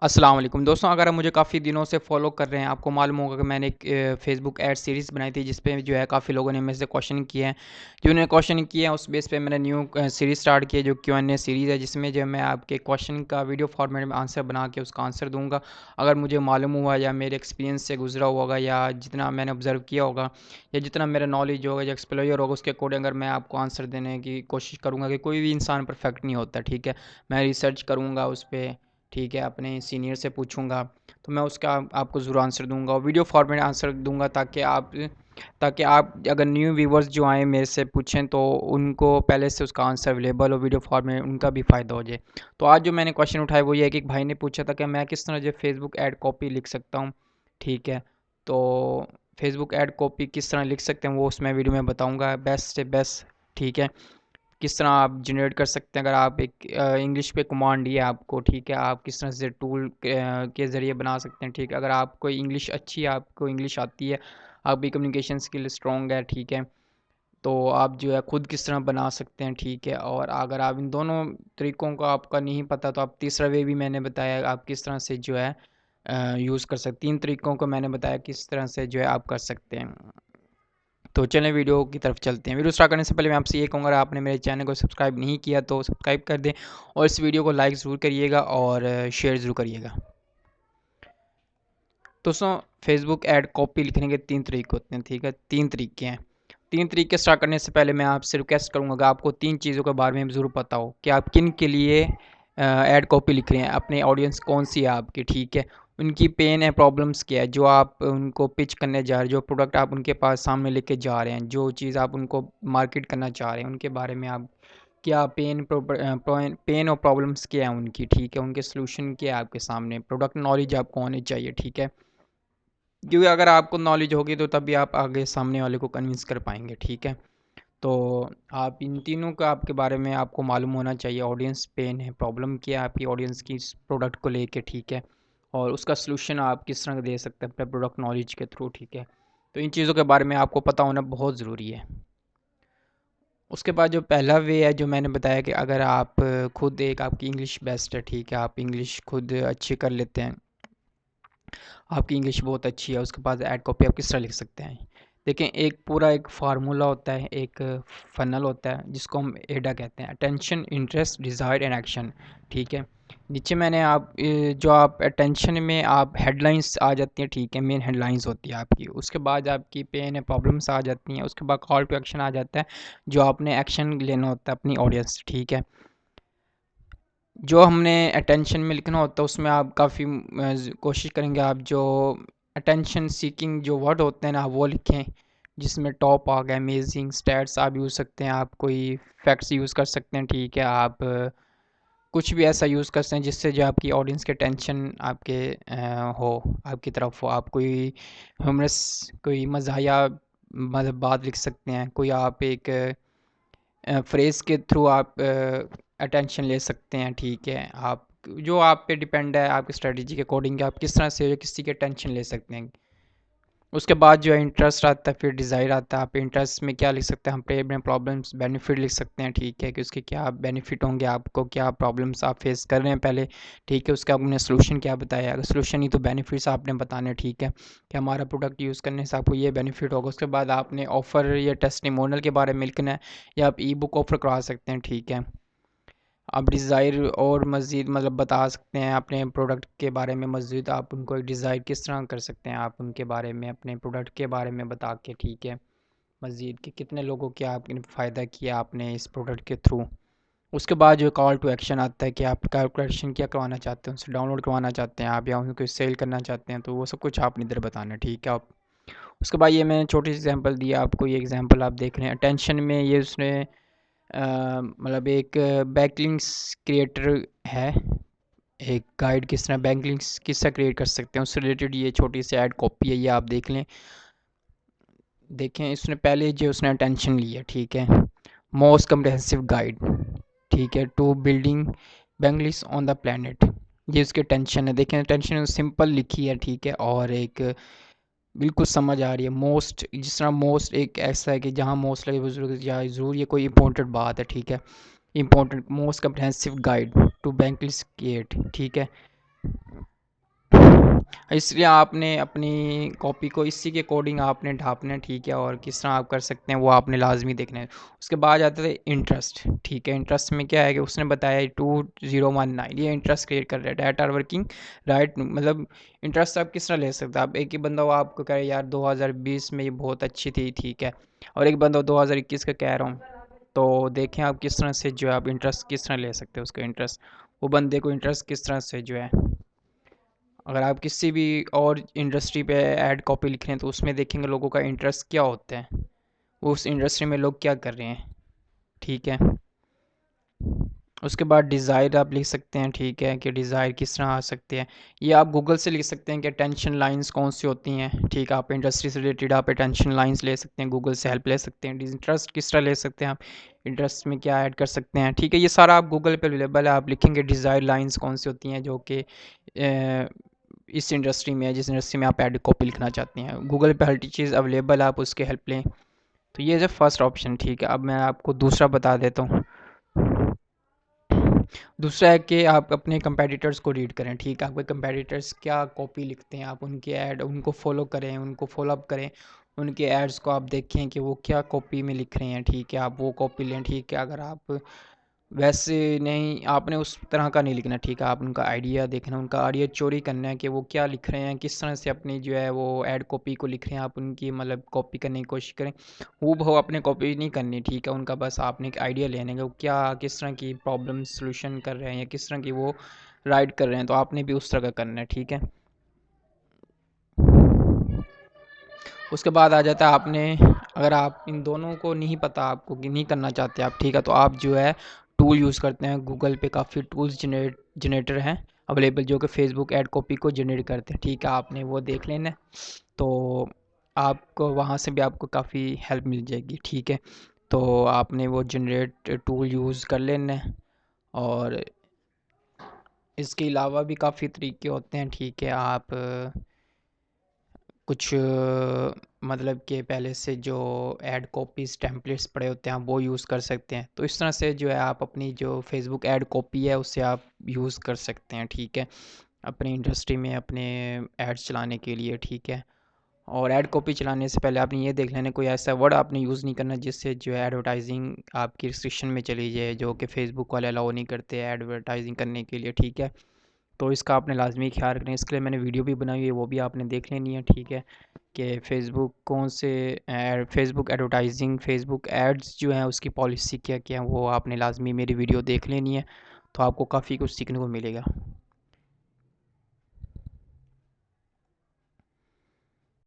अस्सलाम वालेकुम दोस्तों, अगर आप मुझे काफ़ी दिनों से फॉलो कर रहे हैं, आपको मालूम होगा कि मैंने एक फेसबुक ऐड सीरीज़ बनाई थी, जिस पे जो है काफ़ी लोगों ने मेरे से क्वेश्चन किए हैं। जिन्होंने क्वेश्चन किए हैं उस बेस पे मैंने न्यू सीरीज़ स्टार्ट की है, जो Q&A सीरीज़ है, जिसमें जो मैं आपके क्वेश्चन का वीडियो फॉर्मेट में आंसर बना के उसका आंसर दूंगा। अगर मुझे मालूम हुआ या मेरे एक्सपीरियंस से गुजरा होगा या जितना मैंने ऑब्ज़र्व किया होगा या जितना मेरा नॉलेज होगा या एक्सप्लोजर होगा, उसके अकॉर्डिंग अगर मैं आपको आंसर देने की कोशिश करूँगा कि कोई भी इंसान परफेक्ट नहीं होता, ठीक है। मैं रिसर्च करूँगा उस पर, ठीक है, अपने सीनियर से पूछूंगा, तो मैं उसका आपको ज़रूर आंसर दूंगा और वीडियो फॉर्मेट आंसर दूंगा, ताकि आप अगर न्यू व्यूवर्स जो आए मेरे से पूछें तो उनको पहले से उसका आंसर अवेलेबल हो, वीडियो फॉर्मेट उनका भी फ़ायदा हो जाए। तो आज जो मैंने क्वेश्चन उठाया वो ये है कि एक भाई ने पूछा था कि मैं किस तरह जो फेसबुक ऐड कॉपी लिख सकता हूँ, ठीक है। तो फेसबुक ऐड कॉपी किस तरह लिख सकते हैं वो उसमें वीडियो में बताऊँगा बेस्ट से बेस्ट, ठीक है। किस तरह आप जनरेट कर सकते हैं, अगर आप एक इंग्लिश पे कमांड दिए आपको, ठीक है, आप किस तरह से टूल के ज़रिए बना सकते हैं, ठीक है। अगर आपको इंग्लिश अच्छी है, आपको इंग्लिश आती है, आपकी कम्युनिकेशन स्किल स्ट्रॉन्ग है, ठीक है, तो आप जो है खुद किस तरह बना सकते हैं, ठीक है। और अगर आप इन दोनों तरीक़ों को आपका नहीं पता तो आप तीसरा वे भी मैंने बताया आप किस तरह से जो है यूज़ कर सकते। तीन तरीक़ों को मैंने बताया किस तरह से जो है आप कर सकते हैं। तो चलें वीडियो की तरफ चलते हैं। वीडियो स्टार्ट करने से पहले मैं आपसे ये कहूँगा, अगर आपने मेरे चैनल को सब्सक्राइब नहीं किया तो सब्सक्राइब कर दें और इस वीडियो को लाइक ज़रूर करिएगा और शेयर ज़रूर करिएगा। दोस्तों, फेसबुक ऐड कॉपी लिखने के तीन तरीके होते हैं, ठीक है, तीन तरीके हैं। तीन तरीके स्टार्ट करने से पहले मैं आपसे रिक्वेस्ट करूँगा कि आपको तीन चीज़ों के बारे में ज़रूर पता हो कि आप किन के लिए ऐड कॉपी लिख रहे हैं, अपने ऑडियंस कौन सी है आपकी, ठीक है। उनकी पेन है, प्रॉब्लम्स क्या है जो आप उनको पिच करने जा रहे हैं, जो प्रोडक्ट आप उनके पास सामने लेके जा रहे हैं, जो चीज़ आप उनको मार्केट करना चाह रहे हैं, उनके बारे में आप क्या पेन और प्रॉब्लम्स क्या है उनकी, ठीक है, उनके सोल्यूशन क्या है आपके सामने, प्रोडक्ट नॉलेज आपको होनी चाहिए, ठीक है। क्योंकि अगर आपको नॉलेज होगी तो तभी आप आगे सामने वाले को कन्विंस कर पाएंगे, ठीक है। तो आप इन तीनों का आपके बारे में आपको मालूम होना चाहिए, ऑडियंस पेन है, प्रॉब्लम क्या है आपकी ऑडियंस की इस प्रोडक्ट को लेके, ठीक है, और उसका सलूशन आप किस तरह दे सकते हैं अपने प्रोडक्ट नॉलेज के थ्रू, ठीक है। तो इन चीज़ों के बारे में आपको पता होना बहुत ज़रूरी है। उसके बाद जो पहला वे है जो मैंने बताया कि अगर आप खुद एक आपकी इंग्लिश बेस्ट है, ठीक है, आप इंग्लिश खुद अच्छी कर लेते हैं, आपकी इंग्लिश बहुत अच्छी है, उसके बाद ऐड कॉपी आप किस तरह लिख सकते हैं। देखें, एक पूरा एक फार्मूला होता है, एक फनल होता है जिसको हम एडा कहते हैं, attention, interest, desire and action, ठीक है। नीचे मैंने जो आप अटेंशन में आप हेडलाइंस आ जाती हैं, ठीक है, मेन हेडलाइंस होती है आपकी, उसके बाद आपकी पेन है, प्रॉब्लम्स आ जाती हैं, उसके बाद कॉल टू एक्शन आ जाता है, जो आपने एक्शन लेना होता है अपनी ऑडियंस, ठीक है। जो हमने अटेंशन में लिखना होता है उसमें आप काफ़ी कोशिश करेंगे आप जो अटेंशन सीकिंग जो वर्ड होते हैं ना वो लिखें, जिसमें टॉप आ गया, अमेजिंग, स्टैट्स आप यूज़ सकते हैं, आप कोई फैक्ट्स यूज़ कर सकते हैं, ठीक है। आप कुछ भी ऐसा यूज़ कर सकते हैं जिससे जो आपकी ऑडियंस के टेंशन आपके हो, आपकी तरफ हो। आप कोई ह्यूमरस, कोई मज़ाहिया मतलब बात लिख सकते हैं, कोई आप एक फ्रेज़ के थ्रू आप अटेंशन ले सकते हैं, ठीक है। आप जो आप पे डिपेंड है आपकी स्ट्रेटजी के अकॉर्डिंग आप किस तरह से किसी की अटेंशन ले सकते हैं। उसके बाद जो है इंटरेस्ट आता है, फिर डिज़ायर आता है। आप इंटरेस्ट में क्या लिख सकते हैं, हम पे अपने प्रॉब्लम्स बेनिफिट लिख सकते हैं, ठीक है, कि उसके क्या बेनिफिट होंगे, आपको क्या प्रॉब्लम्स आप फेस कर रहे हैं पहले, ठीक है, उसका आपने सोल्यूशन क्या बताया, अगर सोल्यूशन नहीं तो बेनिफिट्स आपने बताने हैं, ठीक है, कि हमारा प्रोडक्ट यूज़ करने से आपको ये बेनिफिट होगा। उसके बाद आपने ऑफ़र या टेस्टिमोनियल के बारे में लिखना है, या आप ई बुक ऑफ़र करवा सकते हैं, ठीक है। आप डिज़ायर और मज़ीद मतलब बता सकते हैं अपने प्रोडक्ट के बारे में, मज़ीद आप उनको एक डिज़ायर किस तरह कर सकते हैं, आप उनके बारे में अपने प्रोडक्ट के बारे में बता के, ठीक है, मज़ीद कि कितने लोगों के आपने फ़ायदा किया आपने इस प्रोडक्ट के थ्रू। उसके बाद जो कॉल टू एक्शन आता है कि आप कॉल टू एक्शन क्या करवाना चाहते हैं, उनसे डाउनलोड करवाना चाहते हैं आप, या उनको सेल करना चाहते हैं, तो वो सब कुछ आपने इधर बताना है, ठीक है। आप उसके बाद ये मैंने छोटी सी एग्जांपल दी आपको, ये एग्जांपल आप देख रहे हैं अटेंशन में, ये उसने मतलब एक बैकलिंक्स क्रिएटर है, एक गाइड किस तरह बैकलिंक्स किस तरह क्रिएट कर सकते हैं, उससे रिलेटेड ये छोटी सी ऐड कॉपी है, ये आप देख लें। देखें, इसने पहले जो उसने अटेंशन ली है, ठीक है, मोस्ट कम्प्रहेंसिव गाइड, ठीक है, to building bangles on the planet, ये उसकी टेंशन है। देखें, टेंशन सिंपल लिखी है, ठीक है, और एक बिल्कुल समझ आ रही है। मोस्ट, जिस तरह मोस्ट एक ऐसा है कि जहाँ मोस्ट लगे बुजुर्ग या ज़रूर ये कोई इंपॉर्टेंट बात है, ठीक है, important most comprehensive guide to bangles create, ठीक है। इसलिए आपने अपनी कॉपी को इसी के अकॉर्डिंग आपने ढापना है, ठीक है। और किस तरह आप कर सकते हैं वो आपने लाजमी देखना है। उसके बाद जाते थे इंटरेस्ट, ठीक है। इंटरेस्ट में क्या है कि उसने बताया 2019, ये इंटरेस्ट क्रिएट कर रहा है। डाटा वर्किंग राइट, मतलब इंटरेस्ट आप किस तरह ले सकते हैं। आप एक ही बंदा हो आपको कह रहे यार 2020 में ये बहुत अच्छी थी, ठीक है, और एक बंदा 2021 का कह रहा हूँ, तो देखें आप किस तरह से जो है आप इंटरेस्ट किस तरह ले सकते हो उसका इंटरेस्ट, वो बंदे को इंटरेस्ट किस तरह से जो है। अगर आप किसी भी और इंडस्ट्री पे ऐड कॉपी लिख रहे हैं तो उसमें देखेंगे लोगों का इंटरेस्ट क्या होता है, वो उस इंडस्ट्री में लोग क्या कर रहे हैं, ठीक है। उसके बाद डिज़ायर आप लिख सकते हैं, ठीक है, कि डिज़ायर किस तरह आ सकते हैं। ये आप गूगल से लिख सकते हैं कि अटेंशन लाइंस कौन सी होती हैं, ठीक है। आप इंडस्ट्री से रिलेटेड आप अटेंशन लाइंस ले सकते हैं, गूगल से हेल्प ले सकते हैं। इंटरेस्ट किस तरह ले सकते हैं आप, इंटरेस्ट में क्या ऐड कर सकते हैं, ठीक है। ये सारा आप गूगल पे अवेलेबल है। आप लिखेंगे डिज़ायर लाइंस कौन सी होती हैं जो कि इस इंडस्ट्री में है, जिस इंडस्ट्री में आप ऐड कॉपी लिखना चाहते हैं। गूगल पे हर चीज़ अवेलेबल है, आप उसके हेल्प लें। तो ये है फर्स्ट ऑप्शन, ठीक है। अब मैं आपको दूसरा बता देता हूँ। दूसरा है कि आप अपने कंपेटिटर्स को रीड करें, ठीक है। आपके कंपेटिटर्स क्या कॉपी लिखते हैं, आप उनके ऐड उनको फॉलो करें, उनको फॉलोअप करें, उनके एड्स को आप देखें कि वो क्या कॉपी में लिख रहे हैं, ठीक है। आप वो कॉपी लें, ठीक है। अगर आप वैसे नहीं, आपने उस तरह का नहीं लिखना, ठीक है। आप उनका आइडिया देखना, उनका आइडिया चोरी करना है कि वो क्या लिख रहे हैं, किस तरह से अपनी जो है वो ऐड कॉपी को लिख रहे हैं। आप उनकी मतलब कॉपी करने की कोशिश करें, हूबहू आपने कॉपी नहीं करनी, ठीक है। उनका बस आपने एक आइडिया लेने का, वो क्या किस तरह की प्रॉब्लम सोल्यूशन कर रहे हैं या किस तरह की वो राइट कर रहे हैं, तो आपने भी उस तरह का करना है, ठीक है। उसके बाद आ जाता है आपने, अगर आप इन दोनों को नहीं पता, आपको कि नहीं करना चाहते आप, ठीक है, तो आप जो है टूल यूज़ करते हैं। गूगल पे काफ़ी टूल्स जनरेटर हैं अवेलेबल जो कि फेसबुक ऐड कॉपी को जनरेट करते हैं, ठीक है। आपने वो देख लेना है, तो आपको वहाँ से भी आपको काफ़ी हेल्प मिल जाएगी, ठीक है। तो आपने वो जनरेट टूल यूज़ कर लेना है। और इसके अलावा भी काफ़ी तरीके होते हैं, ठीक है। आप कुछ मतलब कि पहले से जो ऐड कॉपीज़ टेम्पलेट्स पड़े होते हैं आप वो यूज़ कर सकते हैं। तो इस तरह से जो है आप अपनी जो फेसबुक ऐड कॉपी है उससे आप यूज़ कर सकते हैं, ठीक है, अपनी इंडस्ट्री में अपने एड्स चलाने के लिए, ठीक है। और ऐड कॉपी चलाने से पहले आपने ये देख लेना कोई ऐसा वर्ड आपने यूज़ नहीं करना जिससे जो है एडवर्टाइजिंग आपकी रिस्ट्रिक्शन में चली जाए, जो कि फेसबुक वाले अलाउ नहीं करते एडवर्टाइजिंग करने के लिए, ठीक है। तो इसका आपने लाजमी ख्याल रखना है। इसके लिए मैंने वीडियो भी बनाई है, वो भी आपने देख लेनी है, ठीक है, कि फ़ेसबुक कौन से फ़ेसबुक एडवर्टाइजिंग फ़ेसबुक एड्स जो हैं उसकी पॉलिसी क्या क्या है, वो आपने लाजमी मेरी वीडियो देख लेनी है। तो आपको काफ़ी कुछ सीखने को मिलेगा।